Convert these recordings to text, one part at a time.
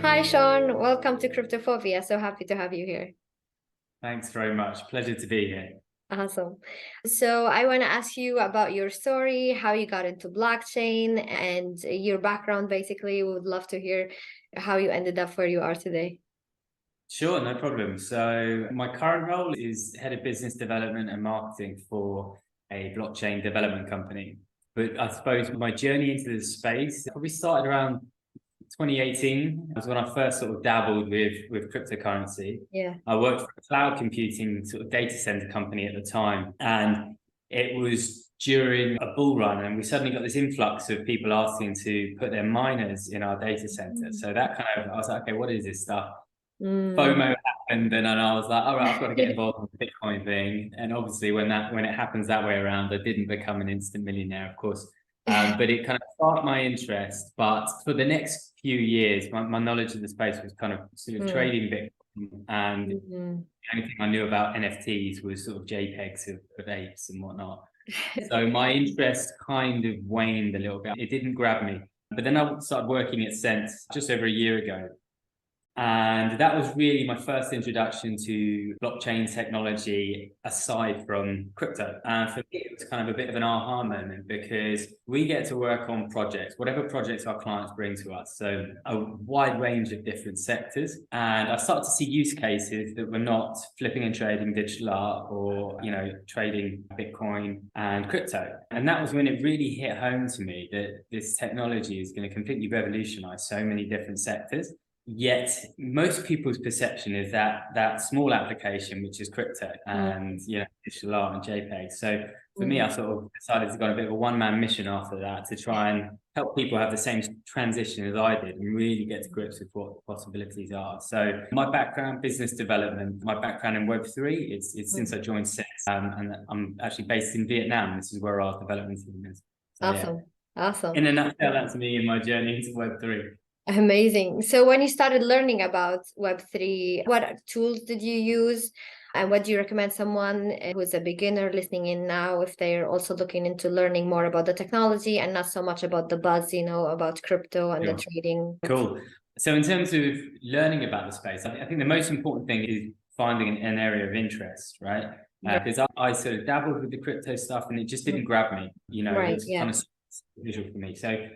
Hi, Sean. Welcome to Cryptophobia. So happy to have you here. Thanks very much. Pleasure to be here. Awesome. So I want to ask you about your story, how you got into blockchain and your background, basically. We would love to hear how you ended up where you are today. Sure, no problem. So my current role is head of business development and marketing for a blockchain development company. But I suppose my journey into the space probably started around 2018. That was when I first sort of dabbled with cryptocurrency. Yeah. I worked for a cloud computing sort of data center company at the time, and it was during a bull run, and we suddenly got this influx of people asking to put their miners in our data center. So that kind of, I was like, okay, what is this stuff? Mm. FOMO happened, and then I was like, all right, I've got to get involved in the Bitcoin thing. And obviously, when it happens that way around, I didn't become an instant millionaire, of course. But it kind of sparked my interest. But for the next few years, my knowledge of the space was kind of sort of trading Bitcoin, and the only thing I knew about NFTs was sort of JPEGs of apes and whatnot. So my interest kind of waned a little bit. It didn't grab me. But then I started working at SENS just over a year ago. And that was really my first introduction to blockchain technology aside from crypto. And for me, it was kind of a bit of an aha moment because we get to work on projects, whatever projects our clients bring to us. So a wide range of different sectors. And I started to see use cases that were not flipping and trading digital art or, trading Bitcoin and crypto. And that was when it really hit home to me that this technology is going to completely revolutionize so many different sectors. Yet most people's perception is that small application, which is crypto and digital art and JPEG. So for me, I sort of decided to go on a bit of a one-man mission after that to try and help people have the same transition as I did and really get to grips with what the possibilities are. So my background, business development, my background in Web3, it's since I joined SENS, and I'm actually based in Vietnam. This is where our development team is. So, Awesome. Awesome. in a nutshell, that's me and my journey into Web3. Amazing. So when you started learning about Web3, what tools did you use? And what do you recommend someone who's a beginner listening in now if they're also looking into learning more about the technology and not so much about the buzz, about crypto and the trading? Cool. So in terms of learning about the space, I think the most important thing is finding an area of interest, right? Because I sort of dabbled with the crypto stuff and it just didn't grab me. It was kind of visual for me. So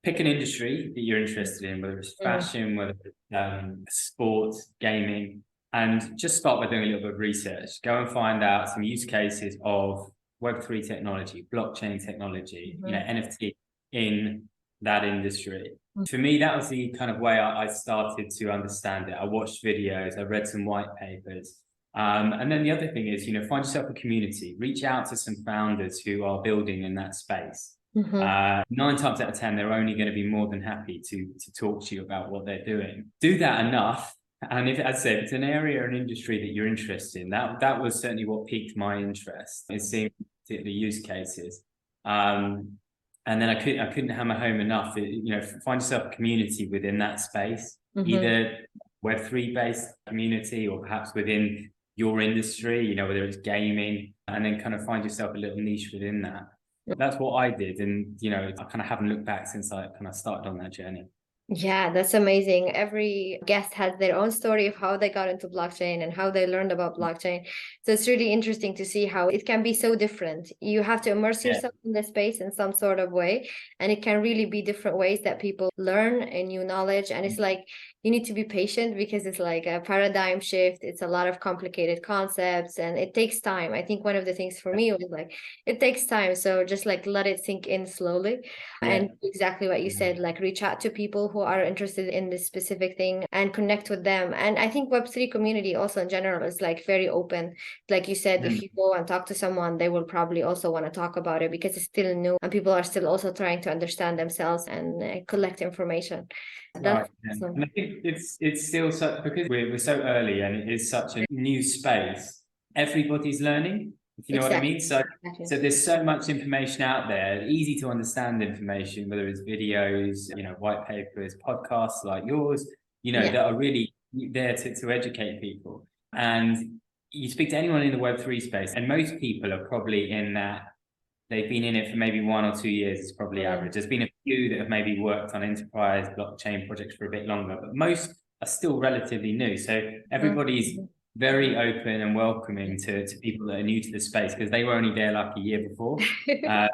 pick an industry that you're interested in, whether it's fashion, whether it's sports, gaming, and just start by doing a little bit of research. Go and find out some use cases of Web3 technology, blockchain technology, NFT in that industry. For me, that was the kind of way I started to understand it. I watched videos, I read some white papers. And then the other thing is, find yourself a community, reach out to some founders who are building in that space. 9 times out of 10, they're only going to be more than happy to talk to you about what they're doing. Do that enough. And if, as I said, it's an area or an industry that you're interested in, that was certainly what piqued my interest in seeing the use cases. And then I couldn't hammer home enough. Find yourself a community within that space, either Web3 based community or perhaps within your industry, whether it's gaming, and then kind of find yourself a little niche within that. That's what I did. And, I kind of haven't looked back since I kind of started on that journey. Yeah, that's amazing. Every guest has their own story of how they got into blockchain and how they learned about blockchain. So it's really interesting to see how it can be so different. You have to immerse yourself in the space in some sort of way, and it can really be different ways that people learn a new knowledge. And it's like you need to be patient because it's like a paradigm shift. It's a lot of complicated concepts and it takes time. I think one of the things for me was like it takes time. So just like let it sink in slowly and exactly what you said, like reach out to people who are interested in this specific thing and connect with them. And I think Web3 community also in general is like very open. Like you said, if you go and talk to someone, they will probably also want to talk about it because it's still new and people are still also trying to understand themselves and collect information. That's awesome. And I think it's still so, because we're so early and it is such a new space, everybody's learning. If you know what I mean? So there's so much information out there, easy to understand information, whether it's videos, white papers, podcasts like yours, that are really there to educate people. And you speak to anyone in the Web3 space, and most people are probably in that they've been in it for maybe 1 or 2 years is probably average. There's been a few that have maybe worked on enterprise blockchain projects for a bit longer, but most are still relatively new. So everybody's very open and welcoming to people that are new to the space, because they were only there like a year before. I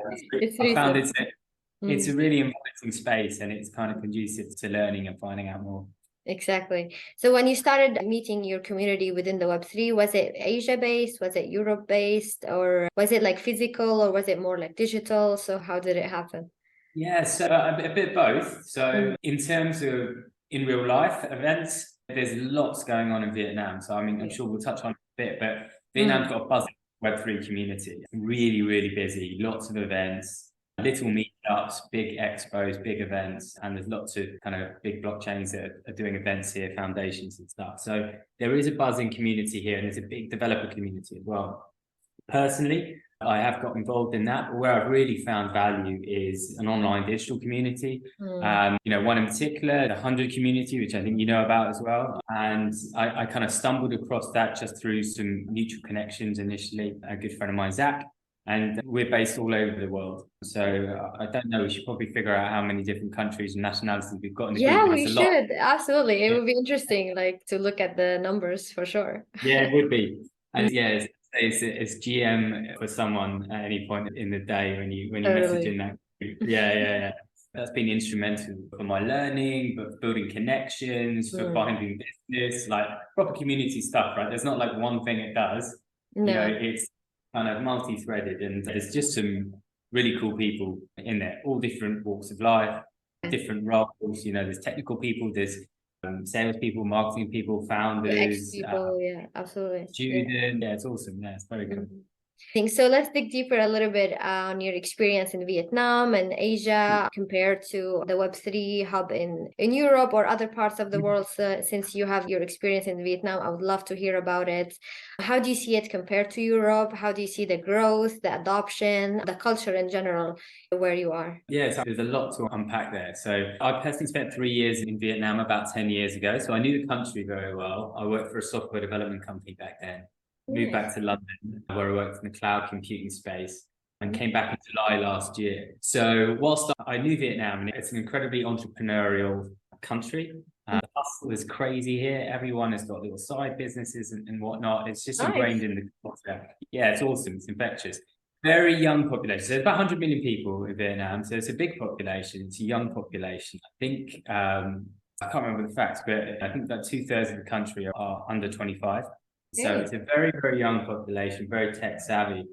found it's a really inviting space, and it's kind of conducive to learning and finding out more. Exactly. So when you started meeting your community within the Web3, was it Asia-based? Was it Europe-based? Or was it like physical, or was it more like digital? So how did it happen? Yeah, so a bit both. So in terms of in real life events, there's lots going on in Vietnam. So I mean, I'm sure we'll touch on it a bit, but Vietnam's got a buzzing Web3 community. Really, really busy. Lots of events, little meetups, big expos, big events, and there's lots of kind of big blockchains that are doing events here, foundations and stuff. So there is a buzzing community here, and there's a big developer community as well. Personally, I have got involved in that, but where I've really found value is an online digital community. You know, one in particular, the 100 community, which I think you know about as well. And I kind of stumbled across that just through some mutual connections initially. A good friend of mine, Zach, and we're based all over the world. So I don't know, we should probably figure out how many different countries and nationalities we've got in the group. Yeah, we should. Absolutely. It would be interesting, like, to look at the numbers for sure. Yeah, it would be. And yeah, it's GM for someone at any point in the day when you message in that group. Yeah. That's been instrumental for my learning, but building connections, for finding business, like proper community stuff, right? There's not like one thing it does. No. You know, it's kind of multi-threaded, and there's just some really cool people in there, all different walks of life, different roles. You know, there's technical people, there's sales people, marketing people, founders, people, absolutely. Student, it's awesome. Yeah, it's very good. So let's dig deeper a little bit on your experience in Vietnam and Asia compared to the Web3 hub in Europe or other parts of the world. So since you have your experience in Vietnam, I would love to hear about it. How do you see it compared to Europe? How do you see the growth, the adoption, the culture in general, where you are? Yeah, so there's a lot to unpack there. So I personally spent 3 years in Vietnam about 10 years ago. So I knew the country very well. I worked for a software development company back then. Moved back to London, where I worked in the cloud computing space, and came back in July last year. So whilst I knew Vietnam, and it's an incredibly entrepreneurial country, the hustle is crazy here. Everyone has got little side businesses and whatnot. It's just ingrained in the culture. Yeah, it's awesome. It's infectious. Very young population. So there's about 100 million people in Vietnam. So it's a big population. It's a young population. I think, I can't remember the facts, but I think about 2/3 of the country are under 25. So it's a very, very young population, very tech savvy.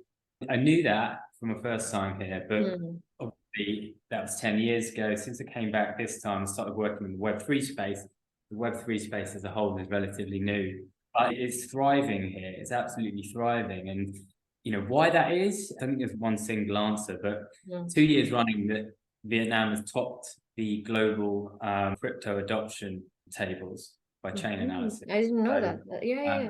I knew that from a first time here, but obviously that was 10 years ago. Since I came back this time and started working in the Web3 space, the Web3 space as a whole is relatively new, but it's thriving here. It's absolutely thriving. And, you know, why that is, I don't think there's one single answer, but 2 years running that Vietnam has topped the global crypto adoption tables by chain analysis. I didn't know that.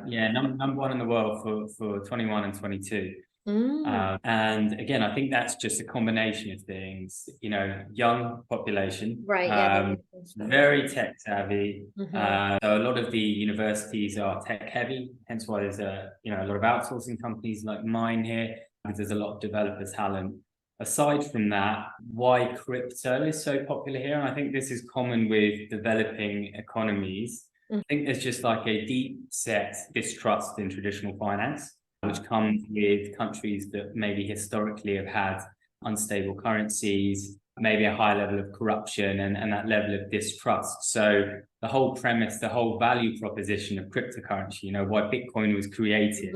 Yeah, number one in the world for 21 and 22. And again, I think that's just a combination of things. You know, young population, right? Very tech savvy. So a lot of the universities are tech heavy. Hence why there's a lot of outsourcing companies like mine here, because there's a lot of developer talent. Aside from that, why crypto is so popular here, and I think this is common with developing economies. I think there's just like a deep set distrust in traditional finance, which comes with countries that maybe historically have had unstable currencies, maybe a high level of corruption and that level of distrust. So the whole premise, the whole value proposition of cryptocurrency, you know, why Bitcoin was created,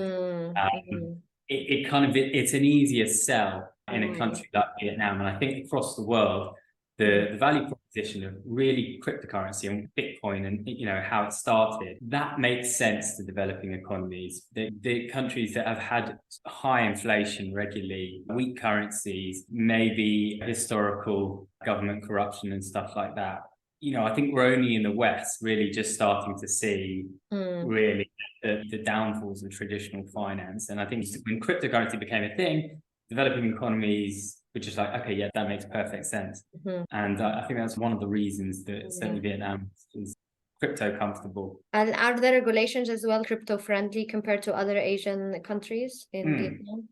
it's an easier sell in a country like Vietnam. And I think across the world, the value proposition of really cryptocurrency and Bitcoin and, you know, how it started, that makes sense to developing economies. The countries that have had high inflation regularly, weak currencies, maybe historical government corruption and stuff like that. You know, I think we're only in the West really just starting to see really the downfalls of traditional finance. And I think when cryptocurrency became a thing, developing economies were just like, okay, yeah, that makes perfect sense. And I think that's one of the reasons that certainly Vietnam is crypto comfortable. And are the regulations as well crypto friendly compared to other Asian countries in Vietnam?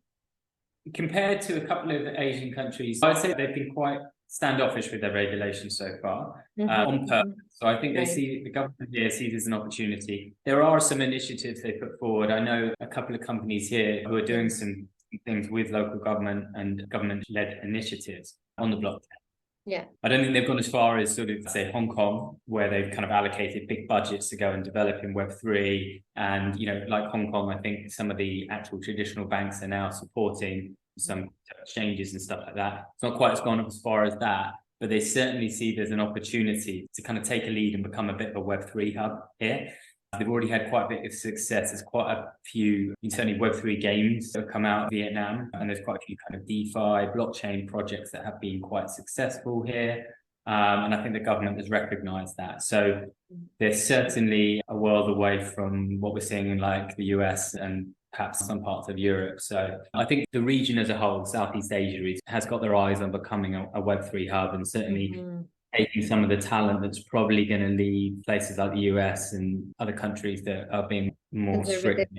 compared to a couple of Asian countries, I'd say they've been quite standoffish with their regulations so far, on purpose. So I think they see the government here sees it as an opportunity. There are some initiatives they put forward. I know a couple of companies here who are doing some things with local government and government-led initiatives on the blockchain. Yeah. I don't think they've gone as far as sort of, say, Hong Kong, where they've kind of allocated big budgets to go and develop in Web3. And, you know, like Hong Kong, I think some of the actual traditional banks are now supporting some exchanges and stuff like that. It's not quite as gone as far as that, but they certainly see there's an opportunity to kind of take a lead and become a bit of a Web3 hub here. They've already had quite a bit of success. There's quite a few, certainly Web3 games that have come out of Vietnam, and there's quite a few kind of DeFi blockchain projects that have been quite successful here. And I think the government has recognized that. So there's certainly a world away from what we're seeing in like the US and perhaps some parts of Europe. So I think the region as a whole, Southeast Asia, has got their eyes on becoming a Web3 hub, and certainly taking some of the talent that's probably going to leave places like the US and other countries that are being more strict.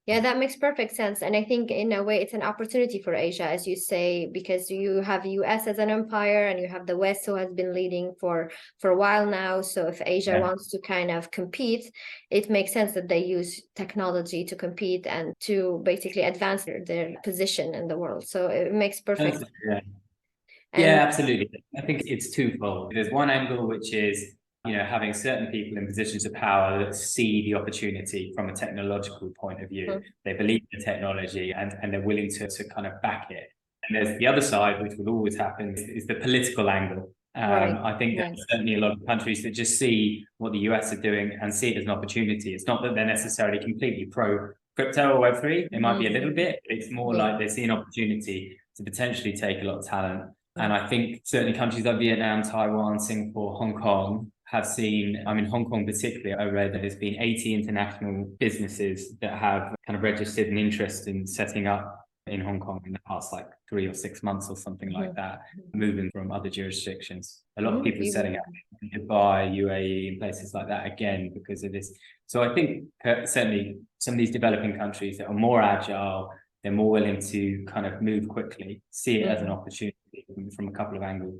Yeah, that makes perfect sense. And I think in a way it's an opportunity for Asia, as you say, because you have US as an empire and you have the West who has been leading for a while now. So if Asia wants to kind of compete, it makes sense that they use technology to compete and to basically advance their position in the world. So it makes perfect sense. Yeah, absolutely. I think it's twofold. There's one angle, which is, you know, having certain people in positions of power that see the opportunity from a technological point of view. They believe in the technology and they're willing to kind of back it. And there's the other side, which will always happen, is the political angle. I think there's certainly a lot of countries that just see what the US are doing and see it as an opportunity. It's not that they're necessarily completely pro crypto or Web3. It might be a little bit. It's more like they see an opportunity to potentially take a lot of talent. And I think certainly countries like Vietnam, Taiwan, Singapore, Hong Kong have seen, I mean, Hong Kong particularly, I read that there's been 80 international businesses that have kind of registered an interest in setting up in Hong Kong in the past like 3 or 6 months or something like that, moving from other jurisdictions. A lot of people are setting up in Dubai, UAE, and places like that again because of this. So I think certainly some of these developing countries that are more agile, they're more willing to kind of move quickly, see it as an opportunity from a couple of angles.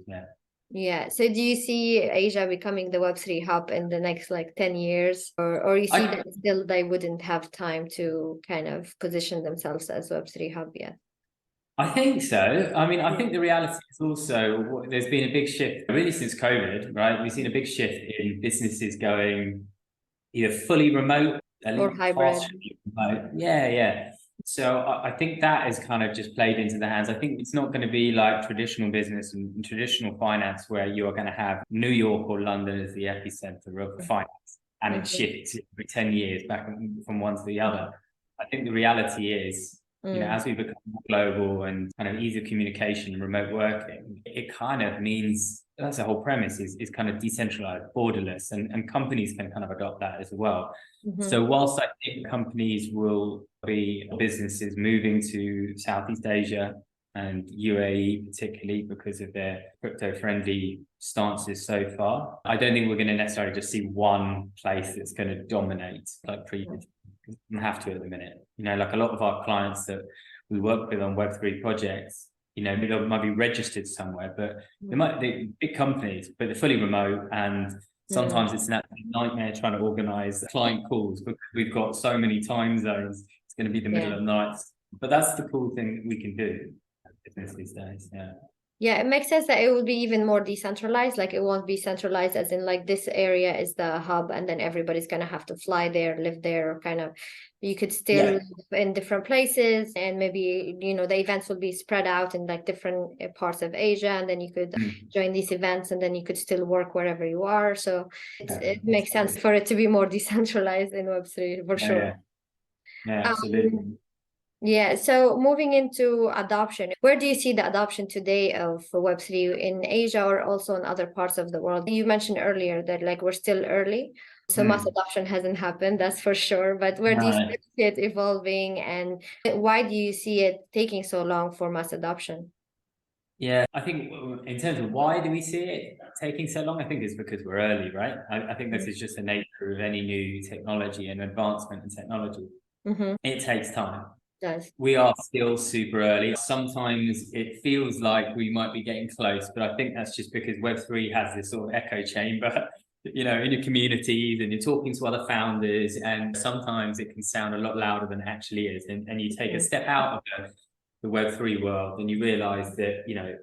Yeah. So do you see Asia becoming the Web3 hub in the next like 10 years? Or you see that still they wouldn't have time to kind of position themselves as Web3 hub yet? I think so. I mean, I think the reality is also there's been a big shift really since COVID, right? We've seen a big shift in businesses going either fully remote or hybrid. Remote. Yeah. So I think that has kind of just played into the hands. I think it's not going to be like traditional business and traditional finance where you are going to have New York or London as the epicenter of finance and it shifts every 10 years back from one to the other. I think the reality is, you know, as we become more global and kind of ease of communication and remote working, it kind of means that's the whole premise is kind of decentralized, borderless, and companies can kind of adopt that as well. So whilst I think companies will be businesses moving to Southeast Asia and UAE particularly because of their crypto-friendly stances so far, I don't think we're going to necessarily just see one place that's going to dominate like previously. We don't have to at the minute. You know, like a lot of our clients that we work with on Web3 projects, you know, they might be registered somewhere, but they might be big companies, but they're fully remote, and sometimes it's an absolute nightmare trying to organize client calls because we've got so many time zones. It's going to be the middle of the night, but that's the cool thing we can do business these days. Yeah, it makes sense that it will be even more decentralized. Like it won't be centralized as in like this area is the hub and then everybody's going to have to fly there, live there, or kind of you could still live in different places, and maybe, you know, the events will be spread out in like different parts of Asia, and then you could join these events and then you could still work wherever you are. So it makes sense for it to be more decentralized in Web3 for sure. Yeah, absolutely. Yeah, so moving into adoption, where do you see the adoption today of Web3 in Asia or also in other parts of the world? You mentioned earlier that like we're still early, so mass adoption hasn't happened, that's for sure. But where do you see it evolving, and why do you see it taking so long for mass adoption? Yeah, I think in terms of why do we see it taking so long, I think it's because we're early, right? I think this is just the nature of any new technology and advancement in technology. It takes time. does. We are still super early. Sometimes it feels like we might be getting close, but I think that's just because Web3 has this sort of echo chamber, you know, in your communities, and you're talking to other founders, and sometimes it can sound a lot louder than it actually is. And you take a step out of the Web3 world and you realize that, you know,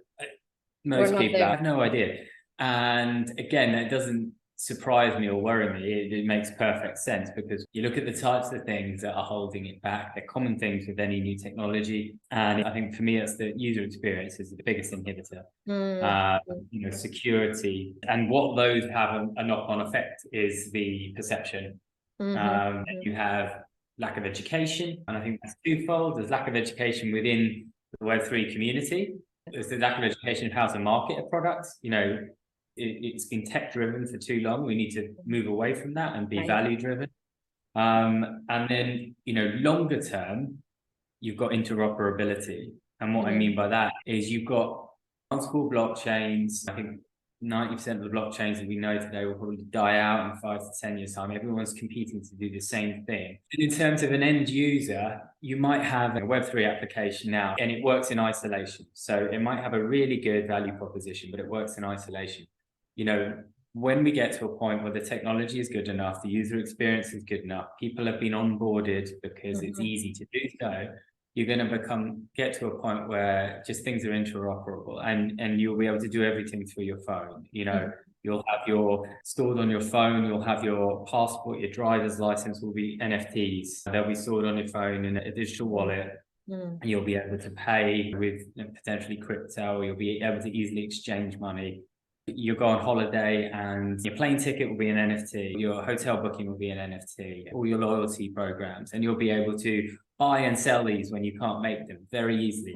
most people have no idea. And again, that doesn't surprise me or worry me. It makes perfect sense, because you look at the types of things that are holding it back. They're common things with any new technology, and I think for me, it's the user experience is the biggest inhibitor. You know, security, and what those have a knock-on effect is the perception. You have lack of education, and I think that's twofold. There's lack of education within the Web3 community. There's the lack of education of how to market a product. You know, it's been tech driven for too long. We need to move away from that and be value driven. And then, you know, longer term, you've got interoperability. And what I mean by that is you've got multiple blockchains. I think 90% of the blockchains that we know today will probably die out in 5 to 10 years time. Everyone's competing to do the same thing. In terms of an end user, you might have a Web3 application now and it works in isolation. So it might have a really good value proposition, but it works in isolation. You know, when we get to a point where the technology is good enough, the user experience is good enough, people have been onboarded because it's easy to do so, you're going to get to a point where just things are interoperable, and you'll be able to do everything through your phone. You know, you'll have stored on your phone, you'll have your passport, your driver's license will be NFTs. They'll be stored on your phone in a digital wallet. And you'll be able to pay with potentially crypto. You'll be able to easily exchange money. You'll go on holiday and your plane ticket will be an NFT. Your hotel booking will be an NFT. All your loyalty programs, and you'll be able to buy and sell these when you can't make them very easily,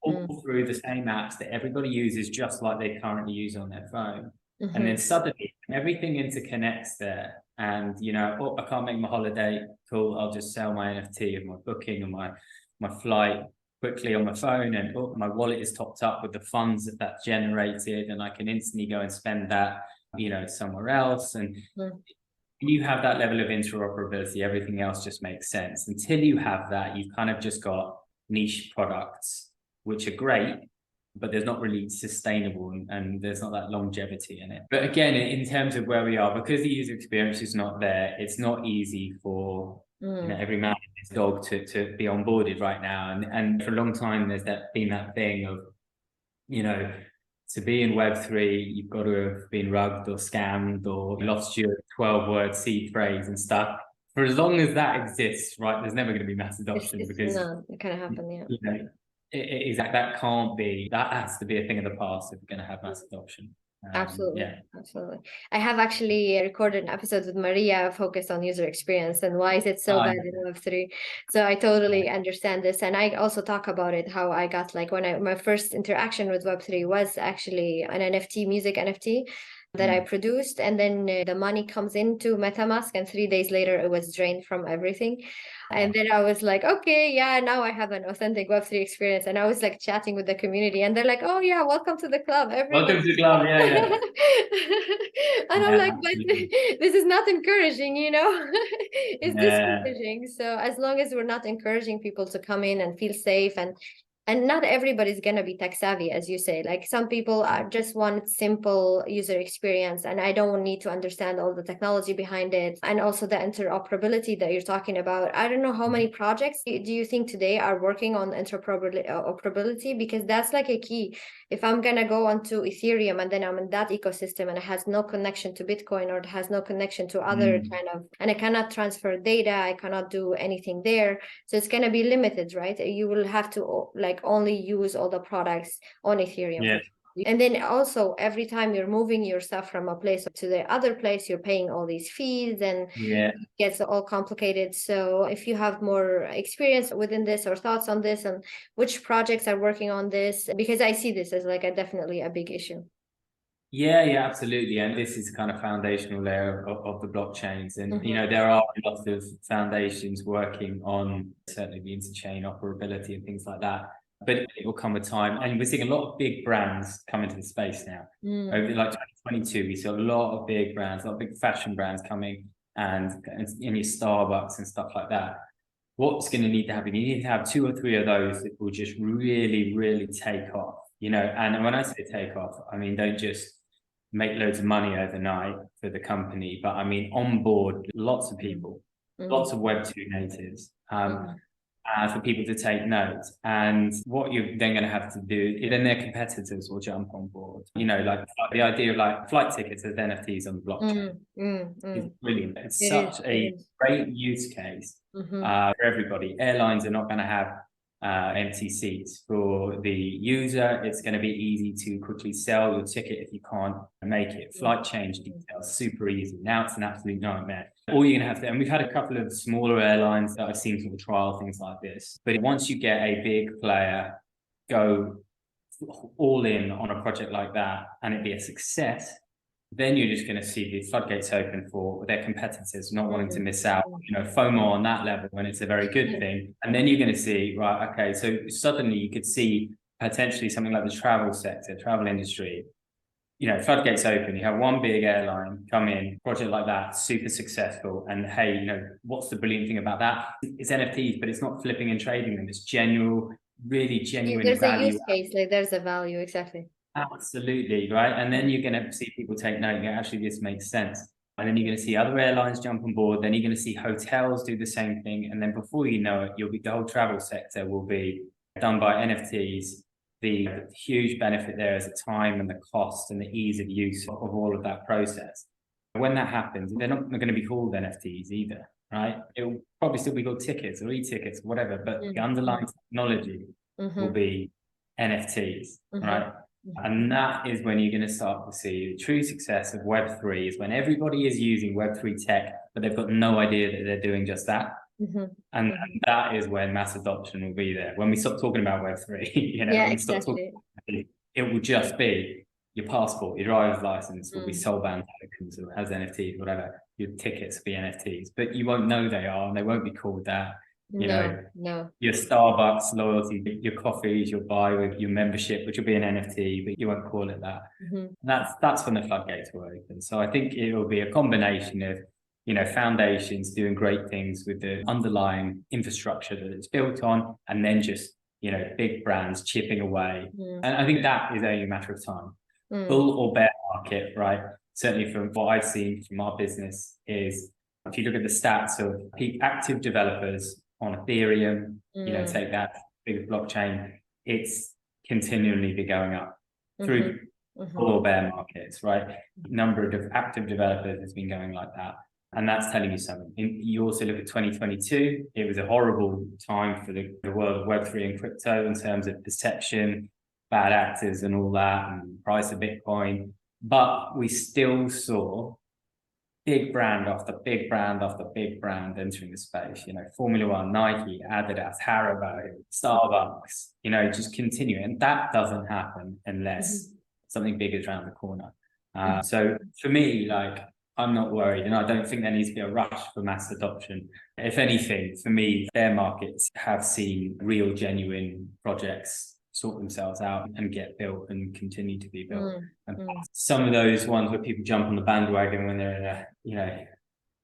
all through the same apps that everybody uses just like they currently use on their phone. And then suddenly everything interconnects there. And, you know, oh, I can't make my holiday. Cool. I'll just sell my NFT of my booking and my flight quickly on my phone, and oh, my wallet is topped up with the funds that's generated, and I can instantly go and spend that, you know, somewhere else. And you have that level of interoperability, everything else just makes sense. Until you have that, you've kind of just got niche products, which are great, but there's not really sustainable and there's not that longevity in it. But again, in terms of where we are, because the user experience is not there, it's not easy for you know, every man and his dog to be onboarded right now. And for a long time, there's been that thing of, you know, to be in Web3, you've got to have been rugged or scammed or lost your 12-word seed phrase and stuff. For as long as that exists, right, there's never going to be mass adoption, because it can't happen. You know, that can't be. That has to be a thing of the past if we're going to have mass adoption. Absolutely. I have actually recorded an episode with Maria focused on user experience and why is it so bad in Web3. So I totally understand this, and I also talk about it, how I got, like, when my first interaction with Web3 was actually an NFT, music NFT that I produced, and then the money comes into MetaMask, and 3 days later it was drained from everything. And then I was like, okay, yeah, now I have an authentic Web3 experience. And I was like chatting with the community, and they're like, oh yeah, welcome to the club. Welcome to the club, yeah. And I'm like, but this is not encouraging, you know. It's discouraging. So as long as we're not encouraging people to come in and feel safe, and not everybody's going to be tech savvy, as you say. Like, some people just want simple user experience, and I don't need to understand all the technology behind it. And also the interoperability that you're talking about. I don't know how many projects do you think today are working on interoperability, because that's like a key. If I'm going to go onto Ethereum and then I'm in that ecosystem and it has no connection to Bitcoin, or it has no connection to other kind of, and I cannot transfer data, I cannot do anything there. So it's going to be limited, right? You will have to like only use all the products on Ethereum. And then also every time you're moving your stuff from a place to the other place, you're paying all these fees, and it gets all complicated. So if you have more experience within this or thoughts on this, and which projects are working on this, because I see this as like definitely a big issue. Yeah, absolutely. And this is kind of foundational layer of the blockchains. And, you know, there are lots of foundations working on certainly the interchain operability and things like that. But it will come with time. And we're seeing a lot of big brands come into the space now. Over like 2022, we saw a lot of big brands, a lot of big fashion brands coming, and in your Starbucks and stuff like that. what's going to need to happen? You need to have 2 or 3 of those that will just really, really take off, you know. And when I say take off, I mean, don't just make loads of money overnight for the company, but I mean, onboard lots of people, lots of Web2 natives, for people to take notes. And what you're then going to have to do, then their competitors will jump on board. You know, like the idea of like flight tickets as NFTs on the blockchain is brilliant. It's such a great use case for everybody. Airlines are not going to have empty seats. For the user, it's going to be easy to quickly sell your ticket if you can't make it. Flight change details, super easy. Now it's an absolute nightmare. All you're going to have to, and we've had a couple of smaller airlines that I've seen sort of trial things like this, but once you get a big player go all in on a project like that and it be a success, then you're just going to see the floodgates open for their competitors not wanting to miss out, you know, FOMO on that level when it's a very good thing. And then you're going to see, right, okay, so suddenly you could see potentially something like the travel sector, travel industry, you know, floodgates open, you have one big airline come in, project like that, super successful. And hey, you know, what's the brilliant thing about that? It's NFTs, but it's not flipping and trading them. It's really genuine there's value. A use case, like there's a value, exactly. Absolutely, right? And then you're going to see people take note, actually, this makes sense. And then you're going to see other airlines jump on board. Then you're going to see hotels do the same thing. And then before you know it, the whole travel sector will be done by NFTs. The huge benefit there is the time and the cost and the ease of use of all of that process. When that happens, they're not going to be called NFTs either, right? It will probably still be called tickets or e-tickets, whatever, but the underlying technology will be NFTs, right? And that is when you're going to start to see the true success of Web3, is when everybody is using Web3 tech, but they've got no idea that they're doing just that. And that is when mass adoption will be there. When we stop talking about Web3, you know, when we stop talking about it will just be your passport, your driver's license will be soul-bound tokens or has NFTs, whatever. Your tickets will be NFTs, but you won't know they are, and they won't be called that. You know, your Starbucks loyalty, your coffees you'll buy with your membership, which will be an NFT, but you won't call it that. That's when the floodgates will open. So I think it will be a combination of, you know, foundations doing great things with the underlying infrastructure that it's built on, and then just, you know, big brands chipping away. And I think that is only a matter of time. Bull or bear market, right? Certainly from what I've seen from our business is, if you look at the stats of peak active developers on Ethereum, you know, take that big blockchain, it's continually be going up through bull or bear markets, right? Number of active developers has been going like that. And that's telling you something. You also look at 2022, it was a horrible time for the world of Web3 and crypto in terms of perception, bad actors and all that, and price of Bitcoin. But we still saw big brand after big brand after big brand entering the space, you know, Formula One, Nike, Adidas, Haribo, Starbucks, you know, just continue. And that doesn't happen unless something big is around the corner. So for me, like, I'm not worried, and I don't think there needs to be a rush for mass adoption. If anything, for me, their markets have seen real, genuine projects sort themselves out and get built and continue to be built. And some of those ones where people jump on the bandwagon when they're in a, you know,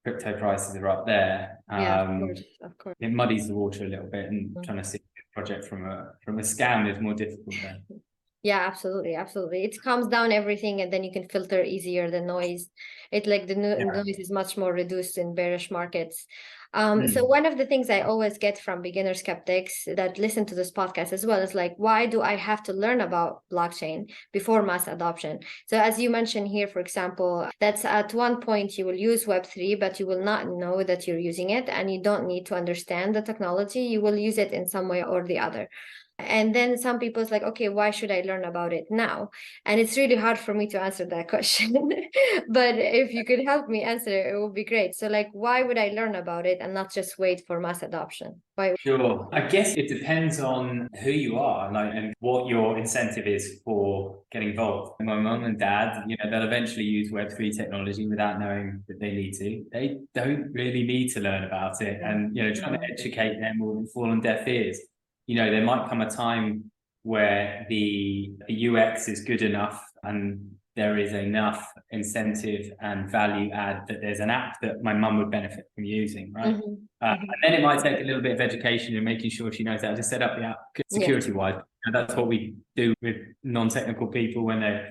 crypto prices are up there. Of course. It muddies the water a little bit, and trying to see a project from a scam is more difficult then. Yeah, absolutely. It calms down everything, and then you can filter easier the noise. It's like the noise is much more reduced in bearish markets. So one of the things I always get from beginner skeptics that listen to this podcast as well is like, why do I have to learn about blockchain before mass adoption? So as you mentioned here, for example, that's at one point you will use Web3, but you will not know that you're using it, and you don't need to understand the technology. You will use it in some way or the other. And then some people's like, okay, why should I learn about it now? And it's really hard for me to answer that question. But if you could help me answer it, it would be great. So like, why would I learn about it and not just wait for mass adoption? Why? Sure. I guess it depends on who you are, like, and what your incentive is for getting involved. My mum and dad, you know, they'll eventually use Web3 technology without knowing that they need to. They don't really need to learn about it. And, you know, trying to educate them will fall on deaf ears. You know, there might come a time where the UX is good enough and there is enough incentive and value add that there's an app that my mum would benefit from using, right? And then it might take a little bit of education and making sure she knows how to set up the app security-wise. And that's what we do with non-technical people when they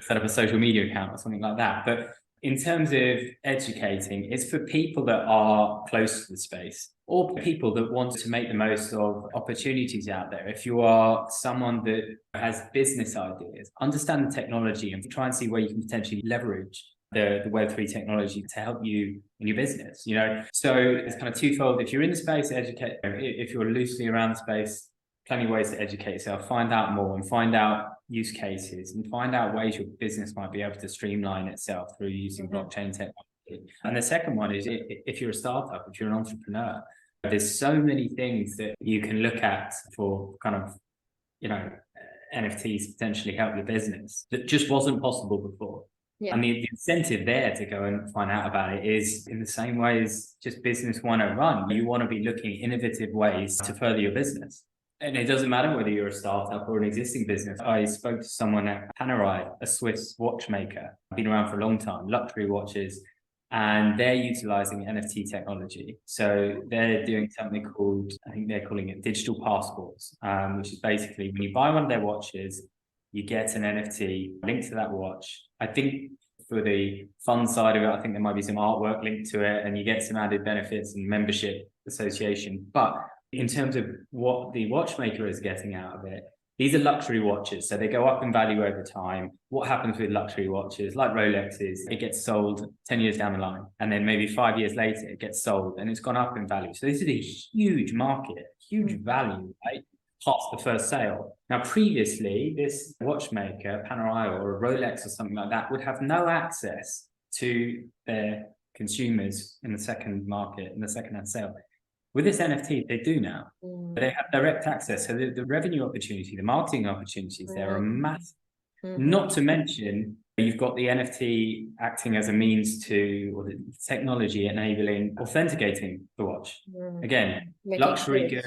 set up a social media account or something like that. But in terms of educating, it's for people that are close to the space or people that want to make the most of opportunities out there. If you are someone that has business ideas, understand the technology and try and see where you can potentially leverage the Web3 technology to help you in your business, you know? So it's kind of twofold. If you're in the space, educate. If you're loosely around the space, plenty of ways to educate yourself, find out more and find out use cases and find out ways your business might be able to streamline itself through using blockchain technology. And the second one is if you're a startup, if you're an entrepreneur, there's so many things that you can look at for kind of, you know, NFTs potentially help your business that just wasn't possible before. And the incentive there to go and find out about it is in the same way as just business 101. You want to be looking at innovative ways to further your business. And it doesn't matter whether you're a startup or an existing business. I spoke to someone at Panerai, a Swiss watchmaker, been around for a long time, luxury watches, and they're utilizing NFT technology. So they're doing something called, I think they're calling it digital passports, which is basically when you buy one of their watches, you get an NFT linked to that watch. I think for the fun side of it, I think there might be some artwork linked to it and you get some added benefits and membership association. But in terms of what the watchmaker is getting out of it, these are luxury watches. So they go up in value over time. What happens with luxury watches, like Rolexes, it gets sold 10 years down the line. And then maybe 5 years later, it gets sold and it's gone up in value. So this is a huge market, huge value, right? Past the first sale. Now, previously, this watchmaker, Panerai or a Rolex or something like that, would have no access to their consumers in the second market, in the second-hand sale. With this NFT, they do now. They have direct access. So the revenue opportunity, the marketing opportunities there are massive. Not to mention, you've got the NFT acting as a means to, or the technology enabling authenticating the watch. Again, luxury goods,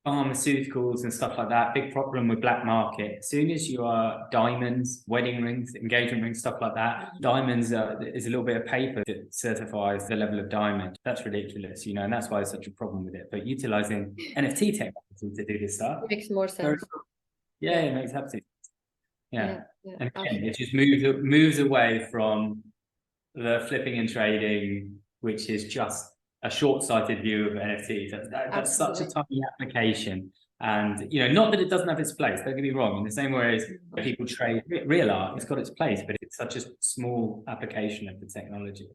pharmaceuticals and stuff like that, big problem with black market. As soon as you are diamonds, wedding rings, engagement rings, stuff like that, diamonds is a little bit of paper that certifies the level of diamond. That's ridiculous, you know, and that's why there's such a problem with it. But utilizing NFT technology to do this stuff makes more sense. It makes absolute sense. And again, it just moves away from the flipping and trading, which is just a short-sighted view of NFTs. That's such a tiny application. And, you know, not that it doesn't have its place, don't get me wrong. In the same way as people trade real art, it's got its place, but it's such a small application of the technology.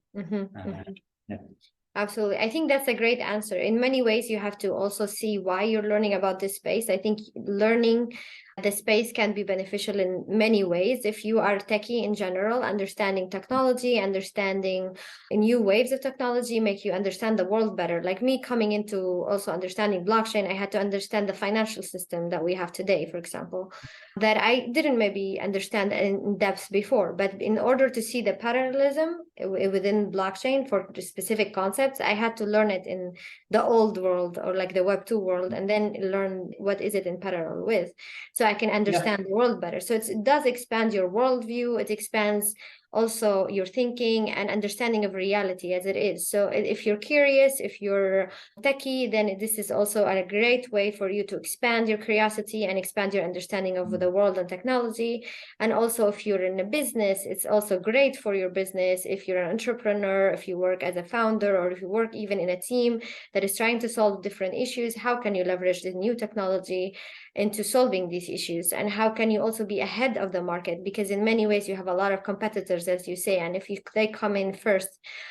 Absolutely. I think that's a great answer. In many ways, you have to also see why you're learning about this space. I think learning the space can be beneficial in many ways. If you are techie in general, understanding technology, understanding new waves of technology, make you understand the world better. Like me coming into also understanding blockchain, I had to understand the financial system that we have today, for example, that I didn't maybe understand in depth before. But in order to see the parallelism within blockchain for specific concepts, I had to learn it in the old world or like the Web 2 world, and then learn what is it in parallel with. So I can understand the world better. So it does expand your worldview. It expands also your thinking and understanding of reality as it is. So if you're curious, if you're techie, then this is also a great way for you to expand your curiosity and expand your understanding of the world and technology. And also if you're in a business, it's also great for your business. If you're an entrepreneur, if you work as a founder, or if you work even in a team that is trying to solve different issues, how can you leverage the new technology into solving these issues? And how can you also be ahead of the market? Because in many ways you have a lot of competitors, as you say, and if they come in first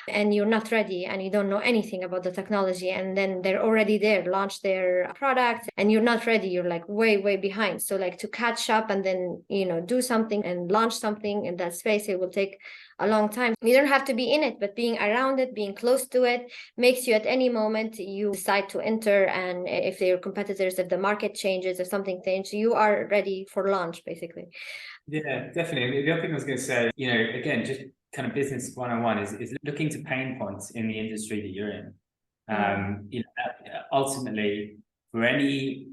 and you're not ready and you don't know anything about the technology, and then they're already there, launch their product, and you're not ready, you're like way behind. So like to catch up and then, you know, do something and launch something in that space, it will take a long time. You don't have to be in it, but being around it, being close to it, makes you at any moment you decide to enter. And if they're competitors, if the market changes, if something changes, you are ready for launch, basically. Yeah, definitely. The other thing I was going to say, you know, again, just kind of business 101 is looking to pain points in the industry that you're in. You know, ultimately, for any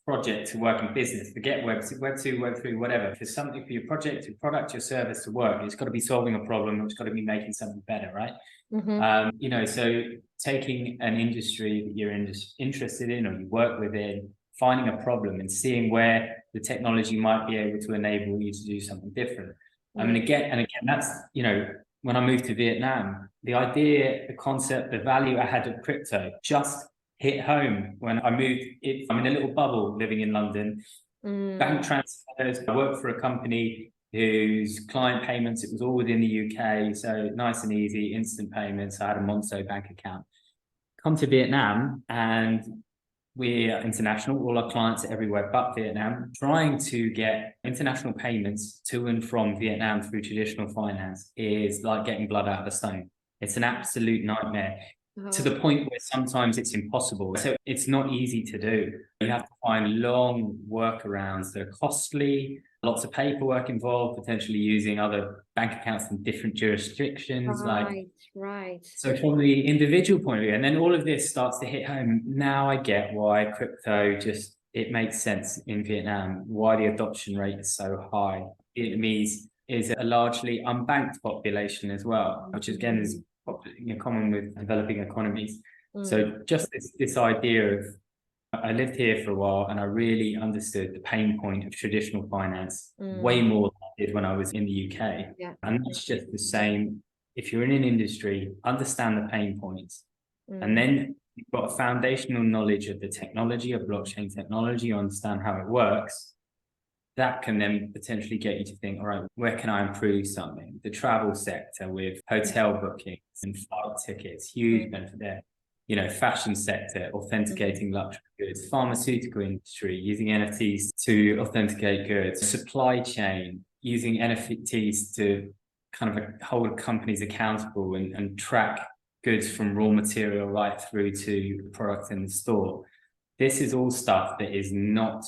project to work in business, forget web 2, web 3, whatever. For something, for your project, your product, your service to work, it's got to be solving a problem, it's got to be making something better, right? You know, so taking an industry that you're interested in or you work within, finding a problem and seeing where the technology might be able to enable you to do something different. I mean, again, that's, you know, when I moved to Vietnam, the idea, the concept, the value I had of crypto just hit home when I moved. I'm in a little bubble living in London. Bank transfers. I worked for a company whose client payments, it was all within the UK, so nice and easy, instant payments. I had a Monzo bank account. Come to Vietnam, and we're international. All our clients are everywhere but Vietnam. Trying to get international payments to and from Vietnam through traditional finance is like getting blood out of a stone. It's an absolute nightmare. To the point where sometimes it's impossible. So it's not easy to do. You have to find long workarounds that are costly, lots of paperwork involved, potentially using other bank accounts in different jurisdictions. Right. So from the individual point of view, and then all of this starts to hit home. Now I get why crypto it makes sense in Vietnam, why the adoption rate is so high. Vietnamese is a largely unbanked population as well, which again is common with developing economies. So just this idea of, I lived here for a while and I really understood the pain point of traditional finance way more than I did when I was in the UK. And that's just the same. If you're in an industry, understand the pain points, and then you've got a foundational knowledge of the technology, of blockchain technology, you understand how it works. That can then potentially get you to think, all right, where can I improve something? The travel sector with hotel bookings and flight tickets, huge benefit there. You know, fashion sector, authenticating luxury goods, pharmaceutical industry, using NFTs to authenticate goods, supply chain, using NFTs to kind of hold companies accountable and track goods from raw material right through to the product in the store. This is all stuff that is not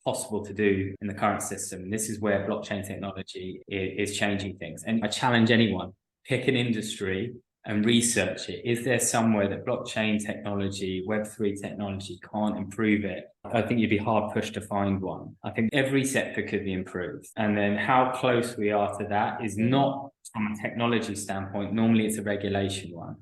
possible to do in the current system. This is where blockchain technology is changing things. And I challenge anyone, pick an industry and research it. Is there somewhere that blockchain technology, Web3 technology can't improve it? I think you'd be hard pushed to find one. I think every sector could be improved. And then how close we are to that is not from a technology standpoint. Normally it's a regulation one.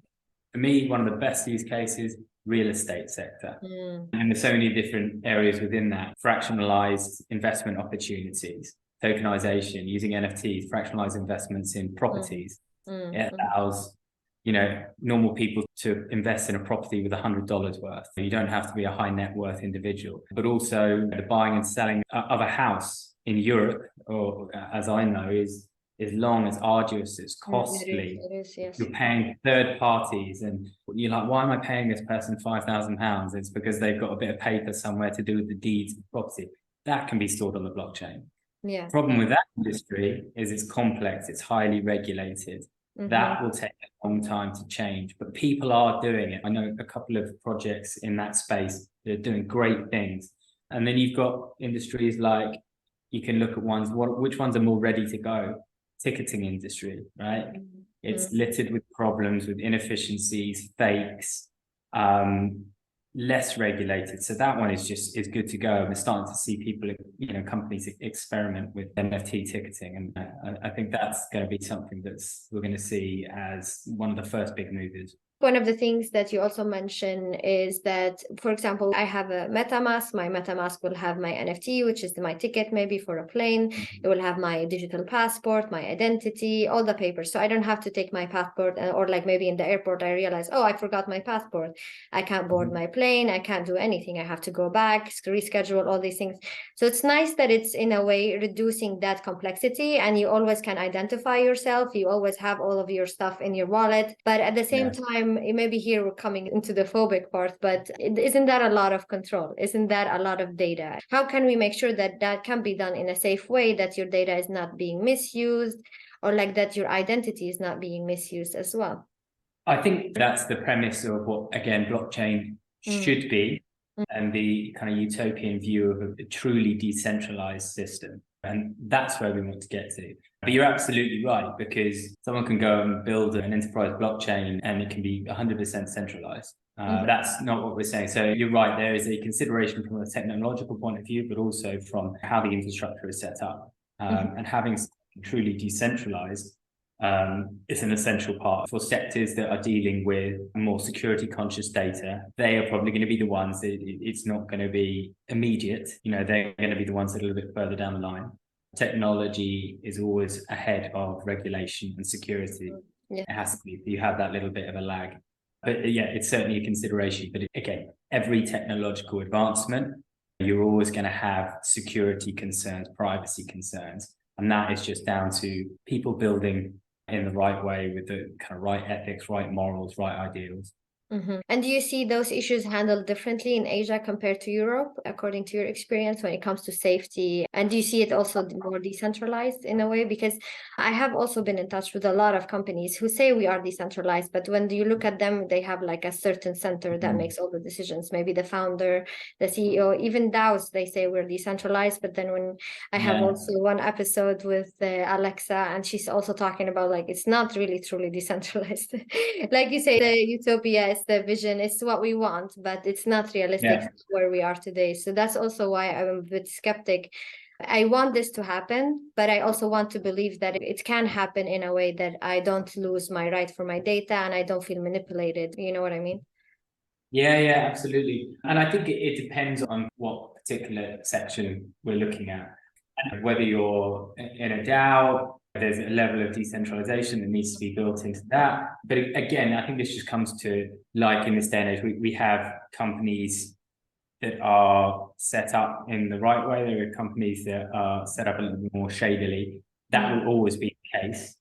For me, one of the best use cases, real estate sector. And there's so many different areas within that. Fractionalized investment opportunities, tokenization, using NFTs, fractionalized investments in properties. It allows, you know, normal people to invest in a property with $100 worth. You don't have to be a high net worth individual, but also the buying and selling of a house in Europe, or as I know, is long, it's arduous, it's costly. It is, yes. You're paying third parties, and you're like, why am I paying this person £5,000? It's because they've got a bit of paper somewhere to do with the deeds of the property. That can be stored on the blockchain. Yeah. Problem with that industry is it's complex, it's highly regulated. That will take a long time to change, but people are doing it. I know a couple of projects in that space that are doing great things. And then you've got industries like, you can look at which ones are more ready to go. Ticketing industry, right? It's littered with problems, with inefficiencies, fakes, less regulated. So that one is good to go. We're starting to see people, you know, companies experiment with NFT ticketing, and I think that's going to be something we're going to see as one of the first big movers. One of the things that you also mention is that, for example, I have a MetaMask. My MetaMask will have my NFT, which is my ticket maybe for a plane. It will have my digital passport, my identity, all the papers. So I don't have to take my passport, or like maybe in the airport, I realize, oh, I forgot my passport. I can't board my plane. I can't do anything. I have to go back, reschedule, all these things. So it's nice that it's in a way reducing that complexity, and you always can identify yourself. You always have all of your stuff in your wallet, but at the same time, maybe here we're coming into the phobic part, but isn't that a lot of control? Isn't that a lot of data? How can we make sure that that can be done in a safe way, that your data is not being misused, or like that your identity is not being misused as well? I think that's the premise of what, again, blockchain should be, and the kind of utopian view of a truly decentralized system. And that's where we want to get to. But you're absolutely right, because someone can go and build an enterprise blockchain and it can be 100% centralized. That's not what we're saying. So you're right, there is a consideration from a technological point of view, but also from how the infrastructure is set up. And having truly decentralized is an essential part for sectors that are dealing with more security conscious data. They are probably going to be the ones that it's not going to be immediate. They're going to be the ones that are a little bit further down the line. Technology is always ahead of regulation and security. Yeah. It has to be. You have that little bit of a lag. But yeah, it's certainly a consideration. But again, every technological advancement, you're always going to have security concerns, privacy concerns. And that is just down to people building in the right way with the kind of right ethics, right morals, right ideals. And do you see those issues handled differently in Asia compared to Europe, according to your experience when it comes to safety? And do you see it also more decentralized in a way? Because I have also been in touch with a lot of companies who say we are decentralized, but when you look at them, they have like a certain center that makes all the decisions. Maybe the founder, the CEO, even DAOs, they say we're decentralized. But then when I have also one episode with Alexa, and she's also talking about like, it's not really truly decentralized. Like you say, the utopia, the vision, is what we want, but it's not realistic where we are today. So that's also why I'm a bit skeptic. I want this to happen, but I also want to believe that it can happen in a way that I don't lose my right for my data and I don't feel manipulated. You know what I mean? Yeah, absolutely. And I think it depends on what particular section we're looking at. And whether you're in a DAO, there's a level of decentralization that needs to be built into that. But again, I think this just comes to, like in this day and age, we have companies that are set up in the right way. There are companies that are set up a little bit more shadily. That will always be the case.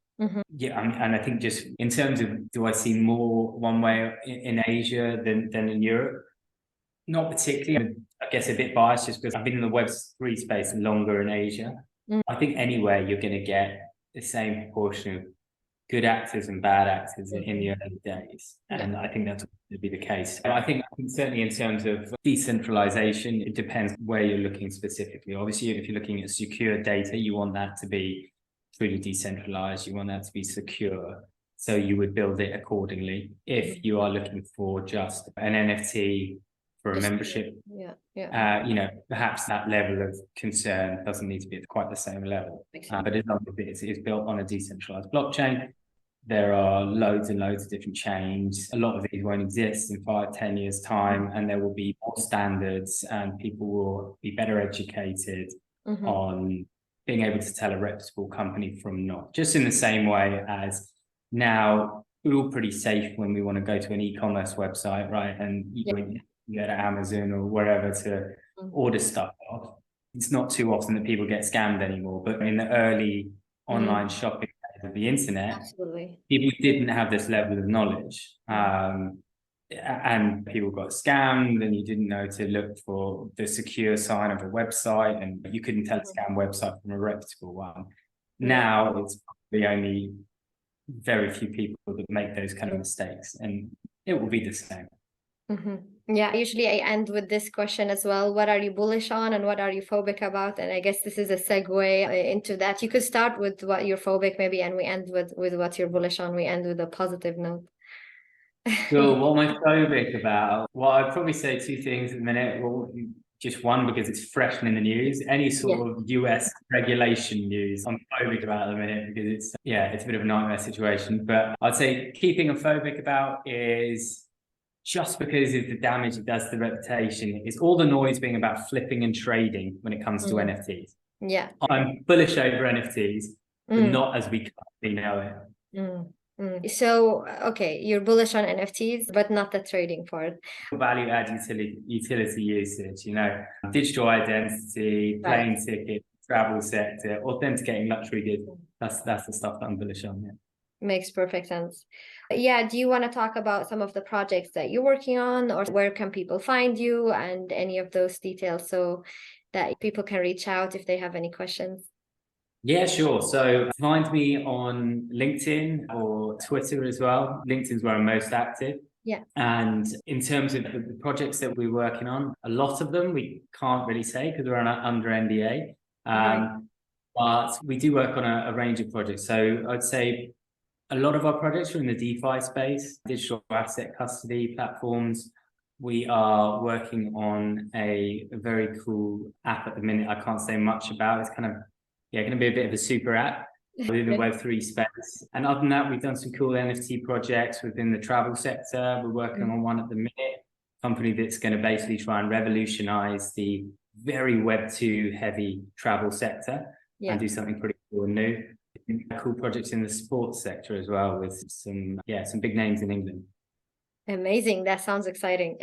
Yeah, and I think just in terms of, do I see more one way in Asia than in Europe? Not particularly. I guess a bit biased just because I've been in the Web3 space longer in Asia. I think anywhere you're going to get the same proportion of good actors and bad actors in the early days. And I think that's going to be the case. But I think certainly in terms of decentralization, it depends where you're looking specifically. Obviously, if you're looking at secure data, you want that to be truly decentralized. You want that to be secure. So you would build it accordingly. If you are looking for just an NFT for a membership, perhaps that level of concern doesn't need to be at quite the same level. But as long as it's built on a decentralized blockchain, there are loads and loads of different chains. A lot of these won't exist in 5-10 years' time, and there will be more standards, and people will be better educated on being able to tell a reputable company from not. Just in the same way as now, we're all pretty safe when we want to go to an e-commerce website, right? And you go to Amazon or wherever to order stuff off. It's not too often that people get scammed anymore, but in the early online shopping days of the internet, people didn't have this level of knowledge. And people got scammed, and you didn't know to look for the secure sign of a website, and you couldn't tell a scam website from a reputable one. Now it's probably only very few people that make those kind of mistakes, and it will be the same. Yeah, usually I end with this question as well. What are you bullish on and what are you phobic about? And I guess this is a segue into that. You could start with what you're phobic maybe, and we end with what you're bullish on. We end with a positive note. So what am I phobic about? Well, I'd probably say two things at the minute. Well, just one, because it's fresh in the news. Any sort of US regulation news, I'm phobic about at the minute because it's a bit of a nightmare situation. But I'd say key thing I'm phobic about is, just because of the damage it does to the reputation, is all the noise being about flipping and trading when it comes to NFTs. Yeah. I'm bullish over NFTs, but not as we currently know it. So, okay, you're bullish on NFTs, but not the trading part. Value add utility usage, digital identity, plane ticket, travel sector, authenticating luxury goods. That's the stuff that I'm bullish on. Yeah. Makes perfect sense. Yeah, do you want to talk about some of the projects that you're working on, or where can people find you, and any of those details so that people can reach out if they have any questions? Yeah, sure. So find me on LinkedIn or Twitter as well. LinkedIn's where I'm most active. Yeah. And in terms of the projects that we're working on, a lot of them we can't really say because we're under NDA. But we do work on a range of projects. So I'd say A lot of our projects are in the DeFi space, digital asset custody platforms. We are working on a very cool app at the minute. I can't say much about. It's kind of, going to be a bit of a super app within the Web3 space. And other than that, we've done some cool NFT projects within the travel sector. We're working on one at the minute, company that's going to basically try and revolutionize the very Web2 heavy travel sector and do something pretty cool and new. Cool projects in the sports sector as well, with some big names in England. Amazing. That sounds exciting.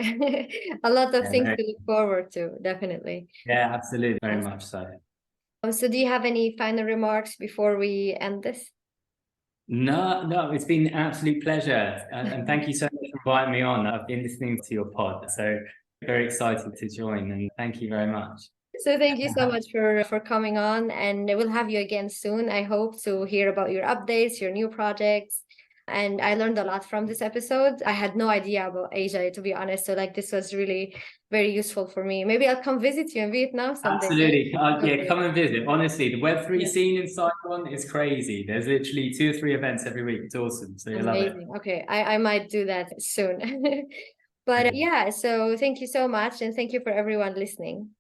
A lot of things to look forward to, definitely. Yeah, absolutely. Very much so. So do you have any final remarks before we end this? No, it's been an absolute pleasure. And thank you so much for inviting me on. I've been listening to your pod, so very excited to join, and thank you very much. So thank you so much for coming on, and we'll have you again soon. I hope to hear about your updates, your new projects. And I learned a lot from this episode. I had no idea about Asia, to be honest. So like this was really very useful for me. Maybe I'll come visit you in Vietnam someday. Absolutely. Yeah, come and visit. Honestly, the Web3 scene in Saigon is crazy. There's literally 2 or 3 events every week. It's awesome. So you love it. Okay, I might do that soon. But yeah, so thank you so much. And thank you for everyone listening.